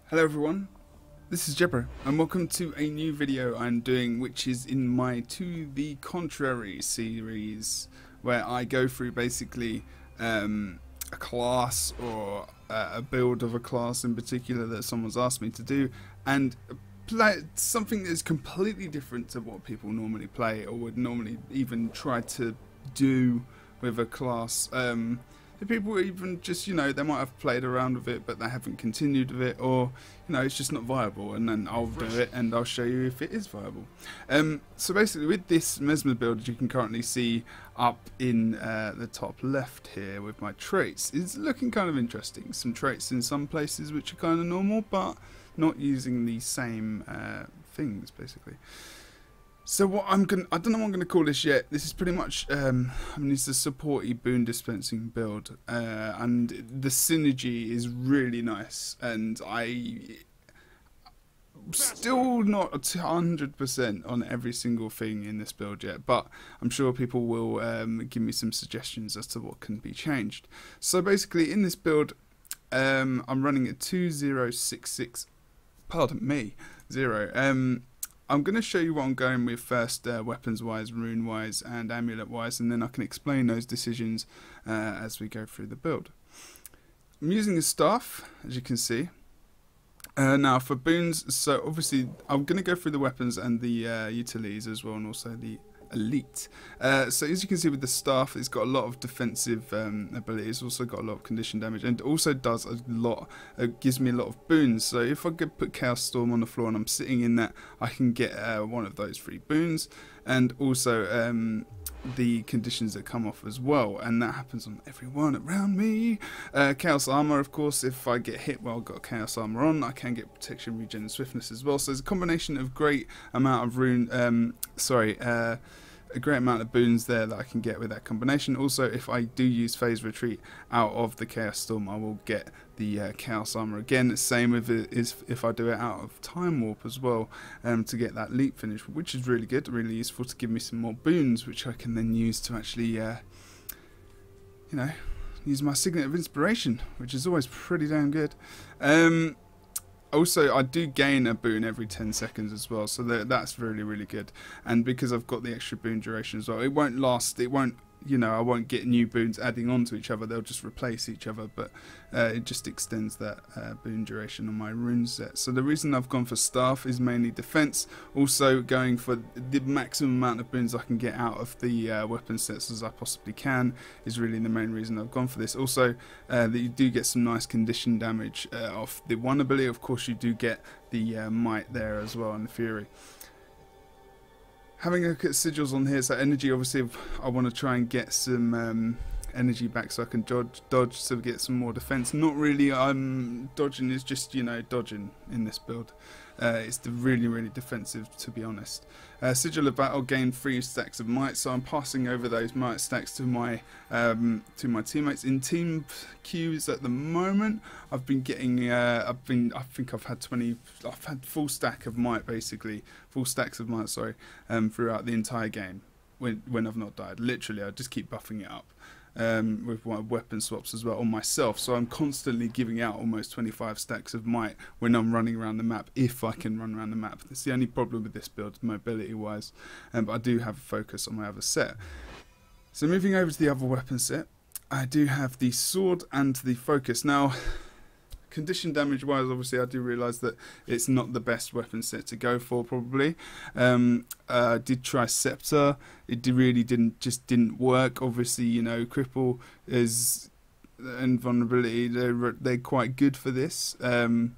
Hello everyone, this is Jebro and welcome to a new video I'm doing, which is in my To The Contrary series, where I go through basically a class or a build of a class in particular that someone's asked me to do, and play something that is completely different to what people normally play or would normally even try to do with a class. The people even just, they might have played around with it but they haven't continued with it, or it's just not viable, and then I'll do it and I'll show you if it is viable. So basically with this Mesmer build, as you can currently see up in the top left here with my traits, is looking kind of interesting. Some traits in some places which are kind of normal but not using the same things basically. So what I don't know what I'm gonna call this yet. This is pretty much it's a supporty boon dispensing build, and the synergy is really nice, and I still not 100% on every single thing in this build yet, but I'm sure people will give me some suggestions as to what can be changed. So basically in this build, I'm running at 2066, pardon me, 0. I'm going to show you what I'm going with first, weapons wise, rune wise and amulet wise, and then I can explain those decisions as we go through the build. I'm using a staff, as you can see. Now for boons, so obviously I'm going to go through the weapons and the utilities as well, and also the elite. So as you can see with the staff, it's got a lot of defensive ability. It's also got a lot of condition damage, and also does a lot, gives me a lot of boons. So if I could put Chaos Storm on the floor and I'm sitting in that, I can get one of those 3 boons, and also the conditions that come off as well, and that happens on everyone around me. Chaos armor, of course, if I get hit while I've got chaos armor on, I can get protection, regen and swiftness as well. So there's a combination of great amount of a great amount of boons there that I can get with that combination. Also, if I do use phase retreat out of the chaos storm, I will get the chaos armor again. Same with it is if I do it out of time warp as well, to get that leap finish, which is really good, really useful to give me some more boons, which I can then use to actually use my signet of inspiration, which is always pretty damn good. Also, I do gain a boon every 10 seconds as well, so that's really, really good. And because I've got the extra boon duration as well, it won't last, it won't, I won't get new boons adding on to each other, they'll just replace each other, but it just extends that boon duration on my rune set. So the reason I've gone for staff is mainly defense, also going for the maximum amount of boons I can get out of the weapon sets as I possibly can is really the main reason I've gone for this. Also, that you do get some nice condition damage off the one ability. Of course, you do get the might there as well, and the fury. Having a look at sigils on here, so energy, obviously I want to try and get some energy back so I can dodge so we get some more defense. Not really, dodging is just, dodging in this build. It's really, really defensive, to be honest. Sigil of Battle, gain 3 stacks of might, so I'm passing over those might stacks to my teammates. In team queues at the moment, I've been getting, I think I've had full stack of might, basically, full stacks of might, sorry, throughout the entire game when I've not died. Literally, I just keep buffing it up. With my weapon swaps as well on myself, so I'm constantly giving out almost 25 stacks of might when I'm running around the map, if I can run around the map. That's the only problem with this build, mobility wise, but I do have a focus on my other set. So moving over to the other weapon set, I do have the sword and the focus. Now, condition damage wise, obviously I do realise that it's not the best weapon set to go for, probably. I did try Scepter, it really didn't work. Obviously, cripple is and vulnerability, they're quite good for this. And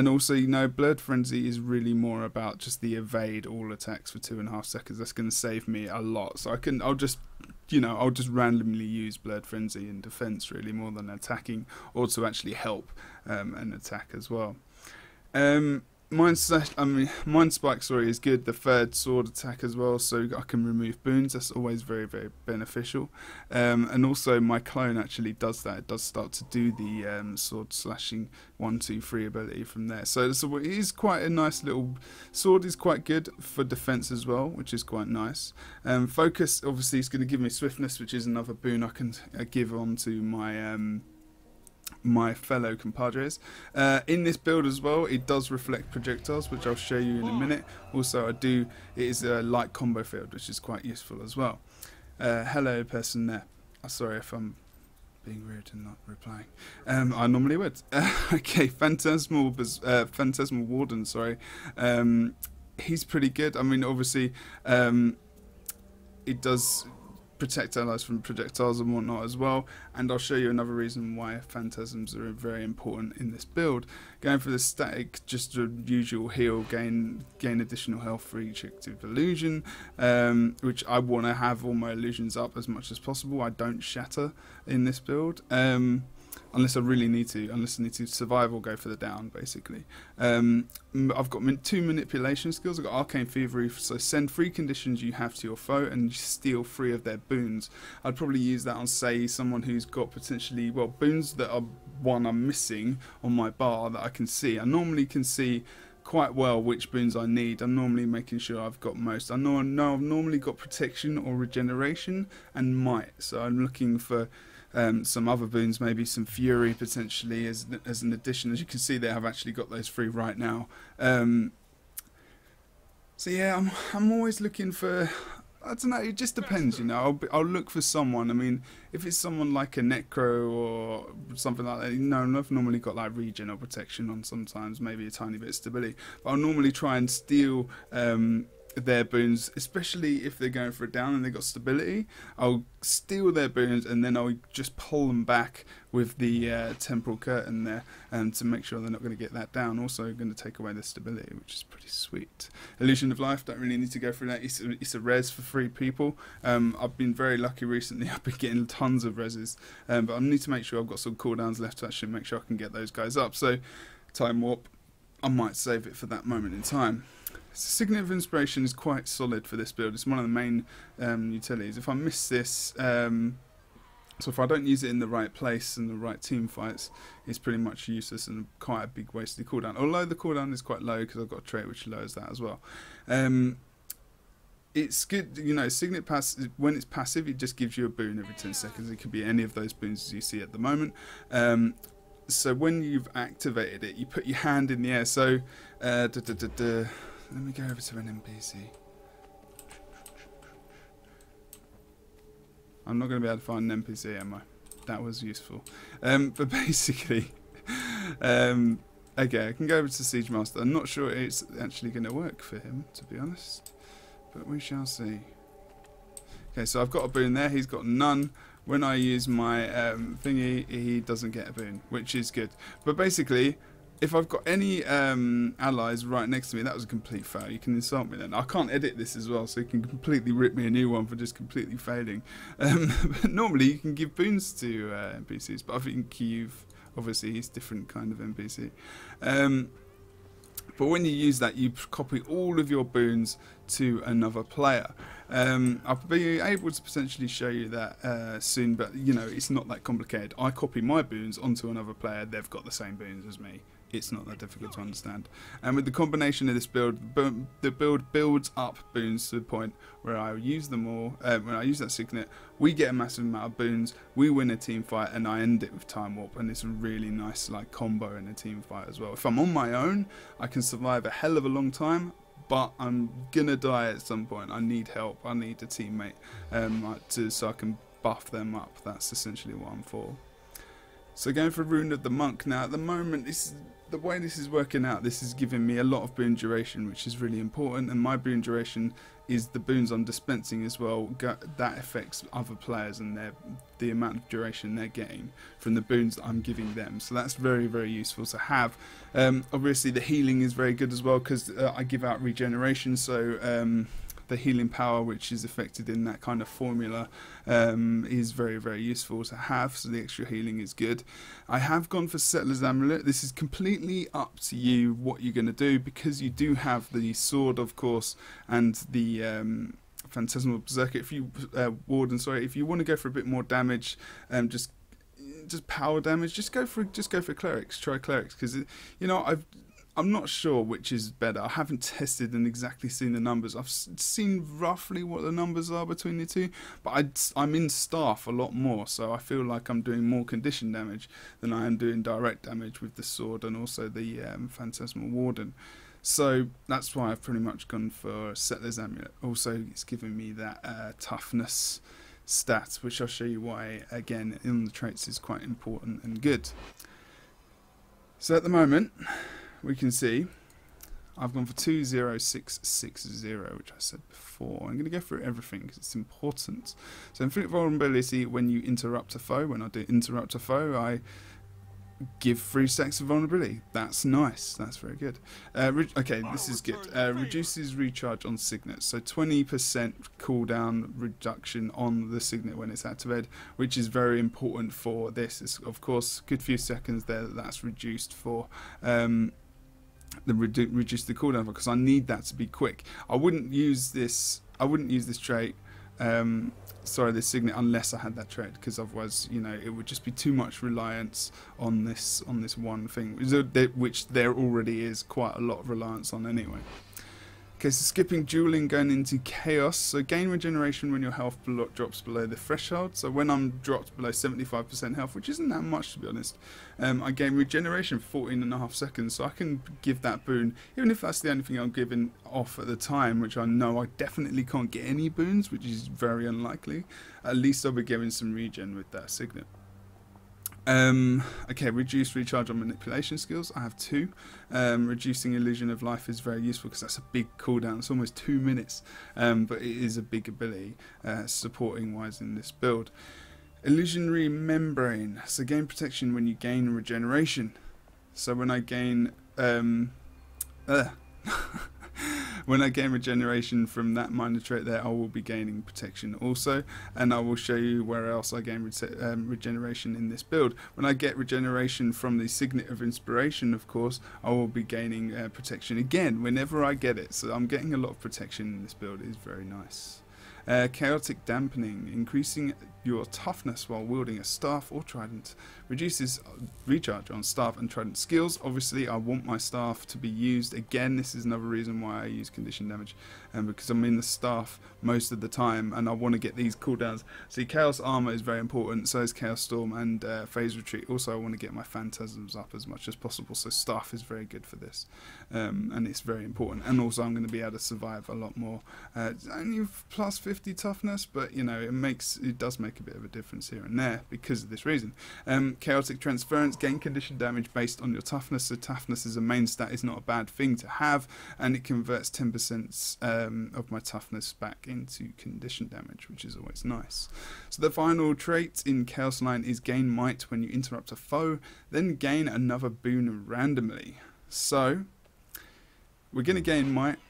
also, Blurred Frenzy is really more about just the evade all attacks for 2.5 seconds. That's going to save me a lot, so I'll just randomly use Blurred Frenzy in defense, really, more than attacking, or to actually help an attack as well. Mind Spike, sorry, is good. The third sword attack as well, so I can remove boons. That's always very, very beneficial. And also my clone actually does that. It does start to do the sword slashing 1, 2, 3 ability from there. So it is quite a nice little sword. Is quite good for defense as well, which is quite nice. Focus obviously is going to give me swiftness, which is another boon I can give on to my my fellow compadres. In this build as well, it does reflect projectiles, which I'll show you in a minute. Also, it is a light combo field, which is quite useful as well. Hello, person there. Sorry if I'm being rude and not replying. I normally would. Okay, Phantasmal Warden, sorry. He's pretty good. I mean, obviously, it does protect allies from projectiles and whatnot as well, and I'll show you another reason why Phantasms are very important in this build. Going for the static, just a usual heal, gain additional health for each active illusion, which I want to have all my illusions up as much as possible. I don't shatter in this build, unless I really need to, unless I need to survive or go for the down, basically. I've got 2 manipulation skills. I've got Arcane Thievery, so send 3 conditions you have to your foe and steal 3 of their boons. I'd probably use that on, say, someone who's got potentially, well, boons that are one I'm missing on my bar that I can see. I normally can see quite well which boons I need. I'm normally making sure I've got most. I know I've normally got protection or regeneration and might, so I'm looking for some other boons, maybe some fury potentially as an addition. As you can see there, I've actually got those 3 right now. So yeah, I'm always looking for, I don't know, it just depends, you know. I'll look for someone. I mean, if it's someone like a Necro or something like that, you know, I've normally got like regen or protection on sometimes, maybe a tiny bit of stability. But I'll normally try and steal their boons, especially if they're going for a down and they've got stability. I'll steal their boons and then I'll just pull them back with the temporal curtain there, to make sure they're not going to get that down. Also going to take away the stability, which is pretty sweet. Illusion of Life, don't really need to go through that. It's a res for 3 people. I've been very lucky recently. I've been getting tons of reses, but I need to make sure I've got some cooldowns left to actually make sure I can get those guys up. So Time Warp, I might save it for that moment in time. Signet of Inspiration is quite solid for this build. It's one of the main utilities. If I miss this, so if I don't use it in the right place and the right team fights, it's pretty much useless and quite a big wasted cooldown. Although the cooldown is quite low because I've got a trait which lowers that as well. It's good, you know, Signet Pass, when it's passive, it just gives you a boon every 10 seconds. It could be any of those boons as you see at the moment. So when you've activated it, you put your hand in the air. So, let me go over to an NPC. I'm not going to be able to find an NPC, am I? That was useful. But basically, okay, I can go over to Siege Master. I'm not sure it's actually going to work for him, to be honest. But we shall see. Okay, so I've got a boon there. He's got none. When I use my thingy, he doesn't get a boon, which is good. But basically, if I've got any allies right next to me, that was a complete fail. You can insult me then. I can't edit this as well, so you can completely rip me a new one for just completely failing. But normally you can give boons to NPCs, but I think you've, obviously he's different kind of NPC. But when you use that, you copy all of your boons to another player. I'll be able to potentially show you that soon, but you know, it's not that complicated. I copy my boons onto another player, they've got the same boons as me. It's not that difficult to understand. And with the combination of this build, the build builds up boons to the point where I use them all. When I use that signet, we get a massive amount of boons, we win a team fight, and I end it with Time Warp. And it's a really nice like combo in a team fight as well. If I'm on my own, I can survive a hell of a long time, but I'm gonna die at some point. I need help. I need a teammate so I can buff them up. That's essentially what I'm for. So going for Rune of the Monk now. At the moment, the way this is working out, this is giving me a lot of boon duration, which is really important. And my boon duration is the boons I'm dispensing as well. That affects other players and the amount of duration they're getting from the boons that I'm giving them. So that's very, very useful to have. Obviously, the healing is very good as well because I give out regeneration. So the healing power, which is affected in that kind of formula, is very, very useful to have. So the extra healing is good. I have gone for Settler's Amulet. This is completely up to you what you're going to do, because you do have the sword, of course, and the Phantasmal Berserker. If you Warden, sorry, if you want to go for a bit more damage, just power damage, just go for clerics. Try clerics, because you know I'm not sure which is better. I haven't tested and exactly seen the numbers. I've seen roughly what the numbers are between the two, but I'm in staff a lot more, so I feel like I'm doing more condition damage than I am doing direct damage with the sword and also the Phantasmal Warden. So that's why I've pretty much gone for Settler's Amulet. Also, it's giving me that toughness stat, which I'll show you why, again, in the traits is quite important and good. So at the moment, we can see I've gone for 20660, which I said before. I'm going to go through everything because it's important. So infinite vulnerability when you interrupt a foe. When I do interrupt a foe, I give 3 stacks of vulnerability. That's nice. That's very good. Okay, this is good. Reduces recharge on signets. So 20% cooldown reduction on the signet when it's activated, which is very important for this. It's, of course, a good few seconds there that's reduced for reduce the cooldown, because I need that to be quick. I wouldn't use this trait, this signet, unless I had that trait, because otherwise, you know, it would just be too much reliance on this one thing, which there already is quite a lot of reliance on anyway. Okay, so skipping dueling, going into chaos. So gain regeneration when your health drops below the threshold. So when I'm dropped below 75% health, which isn't that much to be honest, I gain regeneration for 14.5 seconds. So I can give that boon, even if that's the only thing I'm giving off at the time, which I know I definitely can't get any boons, which is very unlikely. At least I'll be getting some regen with that signet. Okay, reduce recharge on manipulation skills. I have 2. Reducing illusion of life is very useful because that's a big cooldown. It's almost 2 minutes, but it is a big ability supporting wise in this build. Illusionary membrane. So gain protection when you gain regeneration. So when I gain when I gain regeneration from that minor trait there, I will be gaining protection also, and I will show you where else I gain regeneration in this build. When I get regeneration from the Signet of Inspiration, of course, I will be gaining protection again whenever I get it. So I'm getting a lot of protection in this build. It is very nice. Chaotic Dampening, increasing your toughness while wielding a staff or trident. Reduces recharge on staff and trident skills. Obviously, I want my staff to be used. Again, this is another reason why I use condition damage, because I'm in the staff most of the time and I want to get these cooldowns. See, Chaos Armor is very important, so is Chaos Storm and Phase Retreat. Also, I want to get my Phantasms up as much as possible, so staff is very good for this, and it's very important. And also, I'm going to be able to survive a lot more. Only plus 50 toughness, but you know, it does make a bit of a difference here and there because of this reason. Chaotic Transference, gain condition damage based on your toughness. So toughness as a main stat is not a bad thing to have, and it converts 10% of my toughness back into condition damage, which is always nice. So the final trait in Chaos Line is gain might when you interrupt a foe, then gain another boon randomly. So we're going to gain might,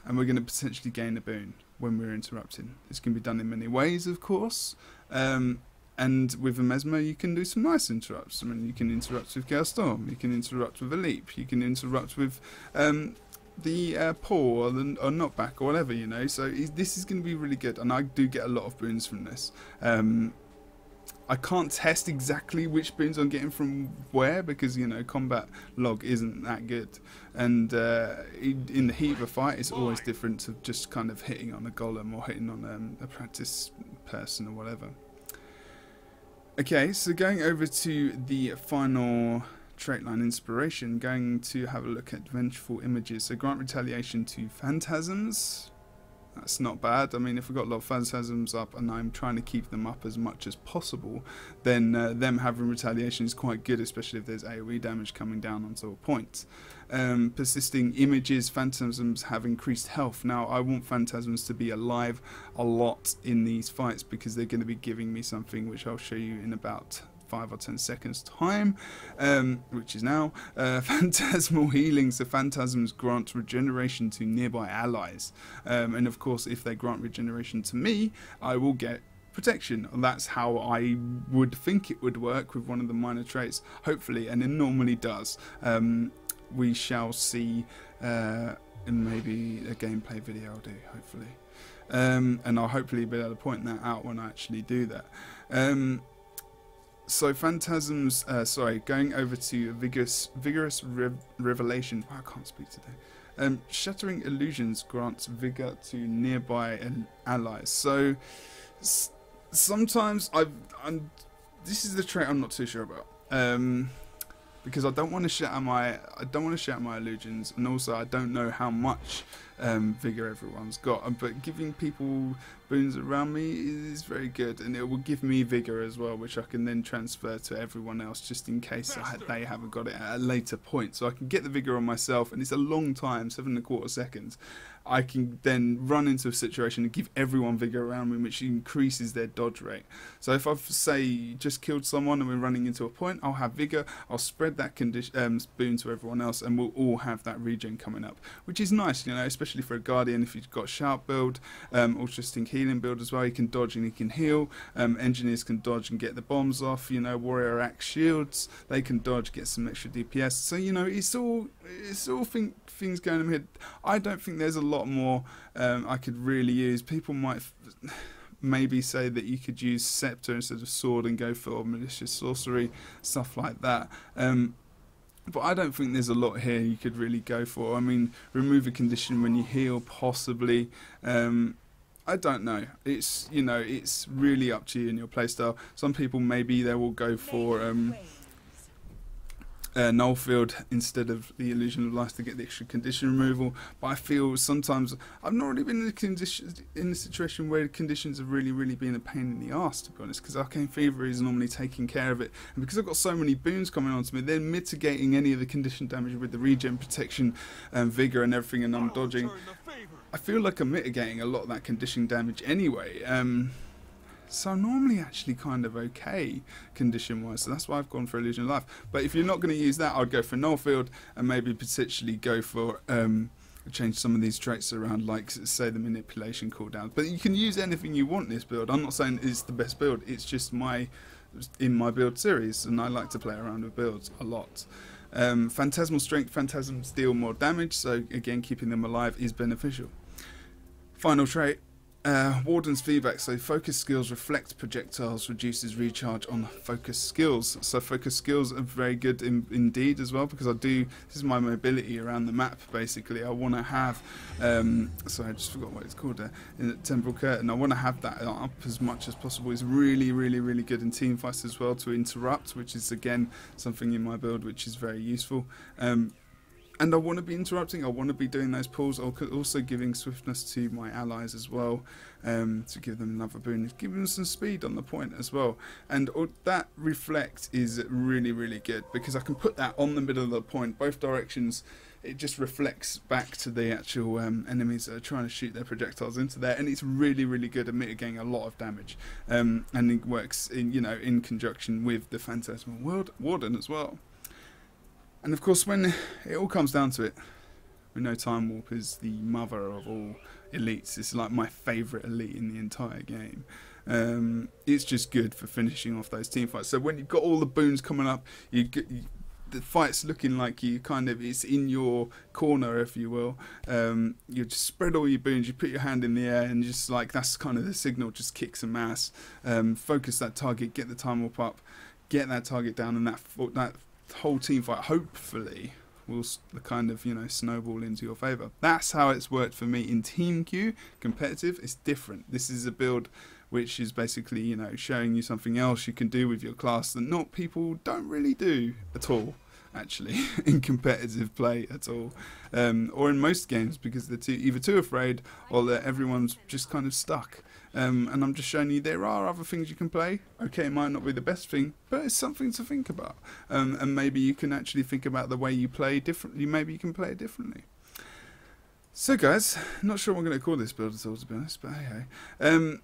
and we're going to potentially gain a boon when we're interrupting. This can be done in many ways, of course. And with a Mesmer, you can do some nice interrupts. I mean, you can interrupt with Chaos Storm, you can interrupt with a leap, you can interrupt with the pull or knockback or whatever, you know. So this is going to be really good, and I do get a lot of boons from this. I can't test exactly which boons I'm getting from where because, you know, combat log isn't that good. And in the heat of a fight, it's always different to just kind of hitting on a golem or hitting on a practice person or whatever. Okay, so going over to the final trait line inspiration, going to have a look at Vengeful Images. So grant retaliation to Phantasms. That's not bad. I mean, if we've got a lot of Phantasms up and I'm trying to keep them up as much as possible, then them having retaliation is quite good, especially if there's AoE damage coming down onto a point. Persisting Images, Phantasms have increased health. Now, I want Phantasms to be alive a lot in these fights because they're going to be giving me something which I'll show you in about 5 or 10 seconds time, which is now. Phantasmal Healing, so Phantasms grant regeneration to nearby allies, and of course if they grant regeneration to me, I will get protection. That's how I would think it would work with one of the minor traits, hopefully, and it normally does. We shall see in maybe a gameplay video I'll do, hopefully, and I'll hopefully be able to point that out when I actually do that. So Phantasms, going over to vigorous revelation. Wow, I can't speak today. Shattering illusions grants vigor to nearby allies. So sometimes this is the trait I'm not too sure about. Because I don't want to shatter my illusions, and also I don't know how much vigor everyone's got. But giving people boons around me is very good, and it will give me vigor as well, which I can then transfer to everyone else, just in case they haven't got it at a later point. So I can get the vigor on myself, and it's a long time, 7¼ seconds. I can then run into a situation and give everyone vigor around me, which increases their dodge rate. So if I've, say, just killed someone and we're running into a point, I'll have vigor, I'll spread that boon to everyone else, and we'll all have that regen coming up, which is nice, you know, especially for a guardian. If you've got shout build, Ultra Stink healing build as well, he can dodge and he can heal. Engineers can dodge and get the bombs off, you know, warrior axe shields, they can dodge, get some extra DPS. So, you know, it's all things going ahead. I don't think there's a lot more I could really use. People might maybe say that you could use scepter instead of sword and go for malicious sorcery, stuff like that. But I don't think there's a lot here you could really go for. I mean, remove a condition when you heal, possibly. I don't know. It's, you know, it's really up to you and your playstyle. Some people, maybe they will go for Nullfield instead of the Illusion of Life to get the extra condition removal. But I feel sometimes I've not really been in a situation where conditions have really been a pain in the arse, to be honest, because Arcane Fever is normally taking care of it, and because I've got so many boons coming onto me, they're mitigating any of the condition damage with the regen, protection, vigor and everything, and I'm dodging. I feel like I'm mitigating a lot of that condition damage anyway. So I'm normally actually kind of okay condition-wise, so that's why I've gone for Illusion of Life. But if you're not going to use that, I'd go for Nullfield and maybe potentially go for change some of these traits around, like say the manipulation cooldown. But you can use anything you want in this build. I'm not saying it's the best build, it's just in my build series, and I like to play around with builds a lot. Phantasmal Strength, Phantasms deal more damage, so again keeping them alive is beneficial. Final trait. Warden's feedback, so focus skills reflect projectiles, reduces recharge on focus skills. So focus skills are very good indeed as well, because this is my mobility around the map basically. I want to have, sorry I just forgot what it's called there, in the Temporal Curtain. I want to have that up as much as possible. It's really good in team fights as well to interrupt, which is again something in my build which is very useful. And I want to be interrupting, I want to be doing those pulls, also giving swiftness to my allies as well, to give them another boon, give them some speed on the point as well. And that reflect is really good, because I can put that on the middle of the point, both directions. It just reflects back to the actual enemies that are trying to shoot their projectiles into there, and it's really good at mitigating a lot of damage. And it works in conjunction with the Phantasmal Warden as well. And of course, when it all comes down to it, we know Time Warp is the mother of all elites. It's like my favourite elite in the entire game. It's just good for finishing off those team fights. So when you've got all the boons coming up, the fight's looking like it's in your corner, if you will. You just spread all your boons, you put your hand in the air, and just like that's kind of the signal, just kick some ass. Focus that target, get the Time Warp up, get that target down, and that whole team fight hopefully will kind of snowball into your favour. That's how it's worked for me in team queue. Competitive, it's different. This is a build which is basically showing you something else you can do with your class that people don't really do at all, actually, in competitive play at all, or in most games, because they're either too afraid or that everyone's just kind of stuck. And I'm just showing you there are other things you can play. Okay, it might not be the best thing, but it's something to think about. And maybe you can actually think about the way you play differently. Maybe you can play it differently. So guys, not sure what I'm going to call this build at all, to be honest, but hey.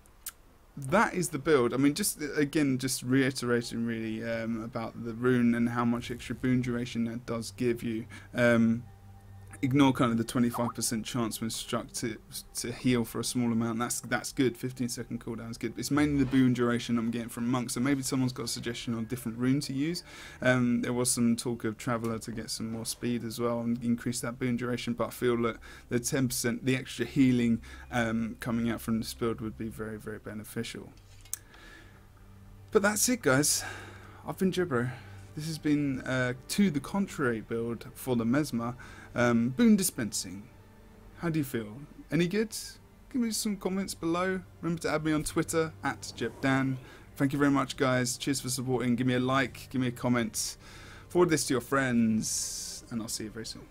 That is the build. I mean, just reiterating really about the rune and how much extra boon duration that does give you. Ignore kind of the 25% chance when struck to heal for a small amount. That's good. 15-second cooldown is good. It's mainly the boon duration I'm getting from monks. So maybe someone's got a suggestion on different rune to use. There was some talk of Traveller to get some more speed as well and increase that boon duration. But I feel that the 10%, the extra healing coming out from this build would be very beneficial. But that's it, guys. I've been Jebro. This has been To The Contrary build for the Mesmer. Boon dispensing. How do you feel? Any good? Give me some comments below. Remember to add me on Twitter, @JebDan. Thank you very much, guys. Cheers for supporting. Give me a like, give me a comment. Forward this to your friends, and I'll see you very soon.